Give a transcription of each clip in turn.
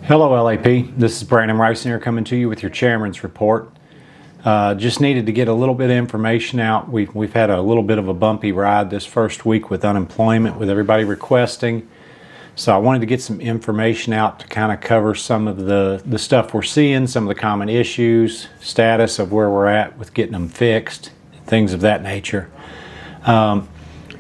Hello LAP, this is Brandon Rice here coming to you with your chairman's report. Just needed to get a little bit of information out. We've had a little bit of a bumpy ride this first week with unemployment, with everybody requesting. So I wanted to get some information out to kind of cover some of the stuff we're seeing, some of the common issues, status of where we're at with getting them fixed, things of that nature.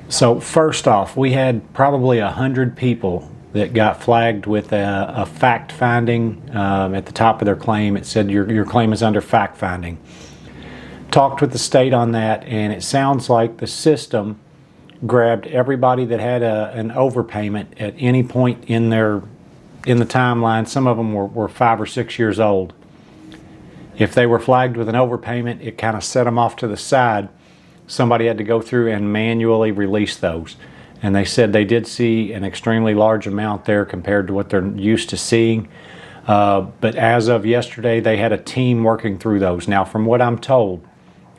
So first off, we had probably 100 people that got flagged with a fact finding. At the top of their claim, it said your claim is under fact finding. Talked with the state on that, and it sounds like the system grabbed everybody that had an overpayment at any point in the timeline. Some of them were 5 or 6 years old. If they were flagged with an overpayment, it kind of set them off to the side. Somebody had to go through and manually release those. And they said they did see an extremely large amount there compared to what they're used to seeing. But as of yesterday, they had a team working through those. Now, from what I'm told,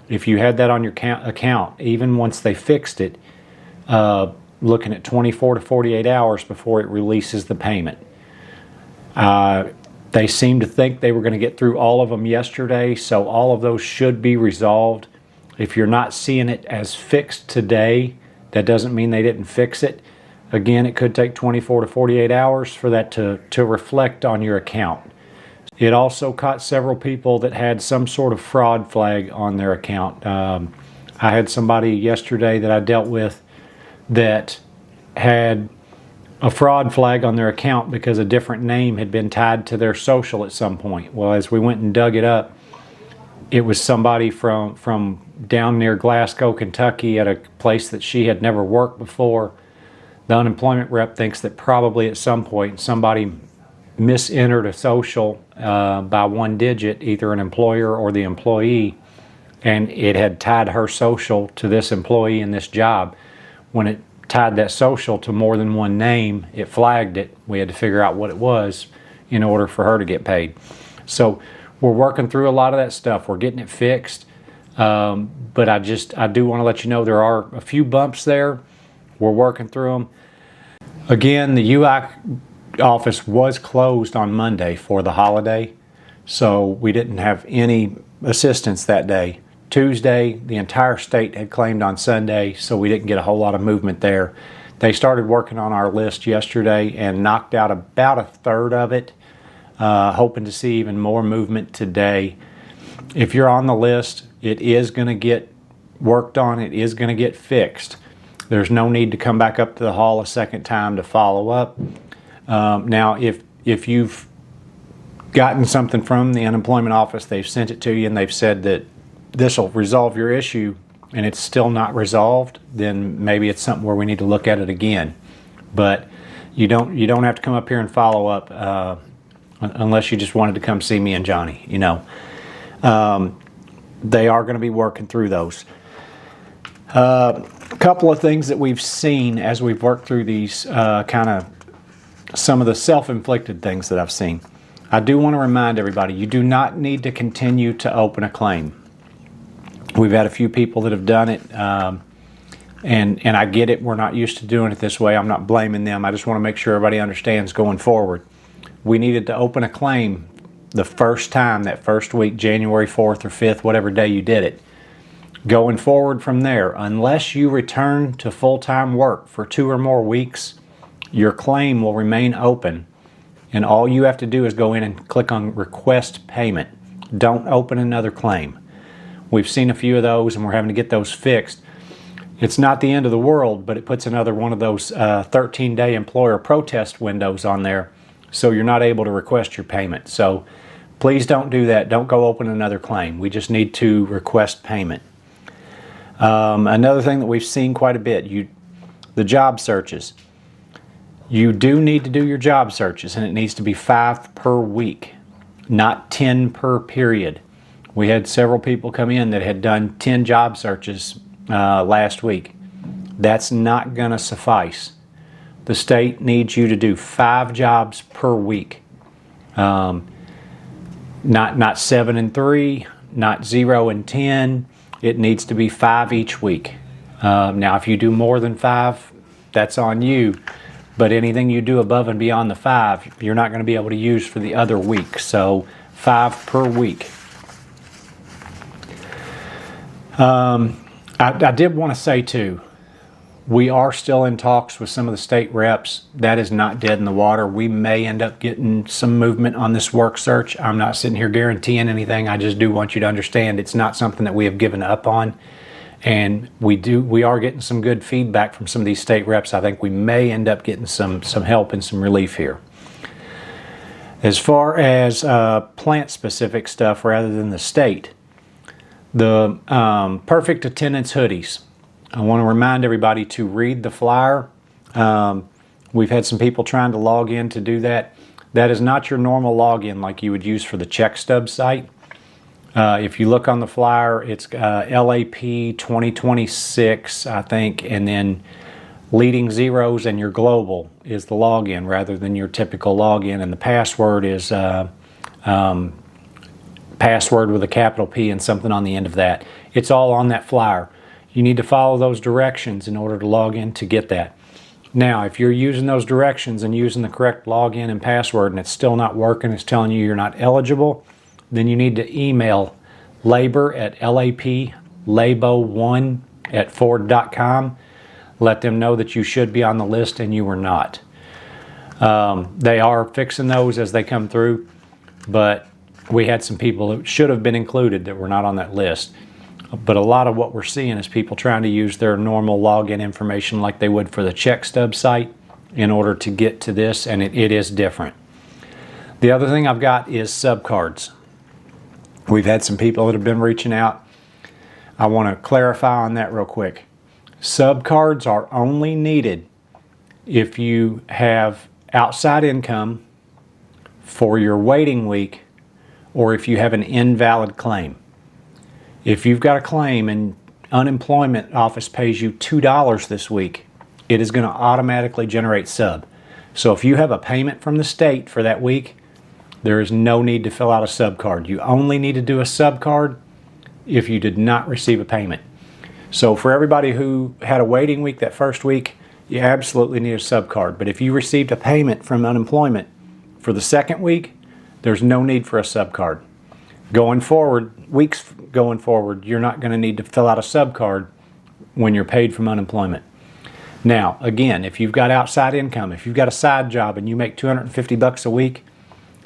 if you had that on your account, even once they fixed it, looking at 24 to 48 hours before it releases the payment. They seemed to think they were going to get through all of them yesterday, so all of those should be resolved. If you're not seeing it as fixed today, that doesn't mean they didn't fix it. Again, it could take 24 to 48 hours for that to reflect on your account. It also caught several people that had some sort of fraud flag on their account. I had somebody yesterday that I dealt with that had a fraud flag on their account because a different name had been tied to their social at some point. Well, as we went and dug it up, it was somebody from down near Glasgow, Kentucky, at a place that she had never worked before. The unemployment rep thinks that probably at some point somebody misentered a social by one digit, either an employer or the employee, and it had tied her social to this employee in this job. When it tied that social to more than one name, it flagged it. We had to figure out what it was in order for her to get paid. So we're working through a lot of that stuff. We're getting it fixed. But I do want to let you know there are a few bumps there. We're working through them. Again, the UI office was closed on Monday for the holiday, so we didn't have any assistance that day. Tuesday, the entire state had claimed on Sunday, so we didn't get a whole lot of movement there. They started working on our list yesterday and knocked out about a third of it, hoping to see even more movement today. If you're on the list, it is going to get worked on. It is going to get fixed. There's no need to come back up to the hall a second time to follow up. Now, if you've gotten something from the unemployment office, they've sent it to you and they've said that this will resolve your issue, and it's still not resolved, then maybe it's something where we need to look at it again. But you don't have to come up here and follow up unless you just wanted to come see me and Johnny. They are going to be working through those. A couple of things that we've seen as we've worked through these, kind of some of the self-inflicted things that I've seen. I do want to remind everybody, you do not need to continue to open a claim. We've had a few people that have done it, and I get it. We're not used to doing it this way. I'm not blaming them. I just want to make sure everybody understands going forward. We needed to open a claim the first time, that first week, January 4th or 5th, whatever day you did it. Going forward from there, unless you return to full-time work for 2 or more weeks, your claim will remain open, and all you have to do is go in and click on Request Payment. Don't open another claim. We've seen a few of those, and we're having to get those fixed. It's not the end of the world, but it puts another one of those 13-day employer protest windows on there, so you're not able to request your payment. So please don't do that. Don't go open another claim. We just need to request payment. Another thing that we've seen quite a bit, the job searches. You do need to do your job searches, and it needs to be 5 per week, not 10 per period. We had several people come in that had done 10 job searches last week. That's not going to suffice. The state needs you to do 5 jobs per week. Not 7 and 3, not 0 and 10. It needs to be 5 each week. Now, if you do more than 5, that's on you. but anything you do above and beyond the 5, you're not going to be able to use for the other week. So 5 per week. I did want to say too, we are still in talks with some of the state reps. That is not dead in the water. We may end up getting some movement on this work search. I'm not sitting here guaranteeing anything. I just do want you to understand it's not something that we have given up on. And we are getting some good feedback from some of these state reps. I think we may end up getting some help and some relief here. As far as plant-specific stuff rather than the state, the Perfect Attendance hoodies. I want to remind everybody to read the flyer. We've had some people trying to log in to do that. That is not your normal login like you would use for the check stub site. If you look on the flyer, it's LAP 2026, I think, and then leading zeros and your global is the login rather than your typical login, and the password is password with a capital P and something on the end of that. It's all on that flyer. You need to follow those directions in order to log in to get that. Now, if you're using those directions and using the correct login and password and it's still not working, it's telling you you're not eligible, then you need to email labor@labo1@ford.com. Let them know that you should be on the list and you were not. They are fixing those as they come through, but we had some people who should have been included that were not on that list. But a lot of what we're seeing is people trying to use their normal login information like they would for the check stub site in order to get to this, and it is different. The other thing I've got is sub cards. We've had some people that have been reaching out. I want to clarify on that real quick. Sub cards are only needed if you have outside income for your waiting week or if you have an invalid claim. If you've got a claim and unemployment office pays you $2 this week, it is going to automatically generate sub. So if you have a payment from the state for that week, there is no need to fill out a sub card. You only need to do a sub card if you did not receive a payment. So for everybody who had a waiting week that first week, you absolutely need a sub card. But if you received a payment from unemployment for the second week, there's no need for a sub card. Going forward, weeks going forward, you're not going to need to fill out a sub card when you're paid from unemployment. Now, again, if you've got outside income, if you've got a side job and you make $250 a week,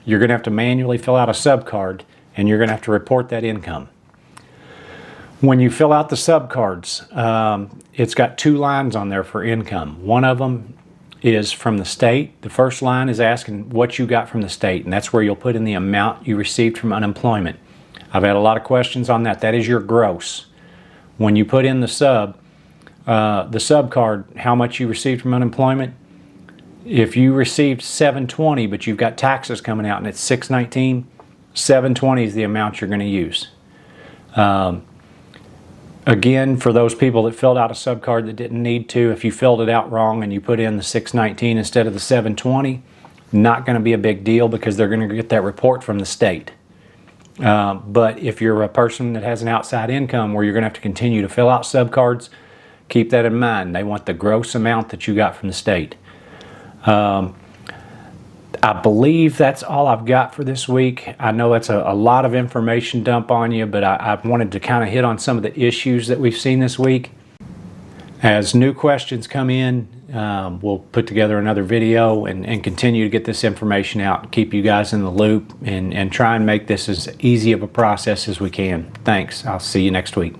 you're going to have to manually fill out a sub card and you're going to have to report that income. When you fill out the sub cards, it's got 2 lines on there for income. One of them is from the state. The first line is asking what you got from the state, and that's where you'll put in the amount you received from unemployment. I've had a lot of questions on that. That is your gross. When you put in the sub card, how much you received from unemployment, if you received $720 but you've got taxes coming out and it's $619, $720 is the amount you're going to use. Again, for those people that filled out a sub card that didn't need to, if you filled it out wrong and you put in the $619 instead of the $720, not going to be a big deal because they're going to get that report from the state. But if you're a person that has an outside income where you're going to have to continue to fill out sub cards, keep that in mind. They want the gross amount that you got from the state. I believe that's all I've got for this week. I know that's a lot of information dump on you, but I wanted to kind of hit on some of the issues that we've seen this week. As new questions come in, we'll put together another video and continue to get this information out and keep you guys in the loop and try and make this as easy of a process as we can. Thanks. I'll see you next week.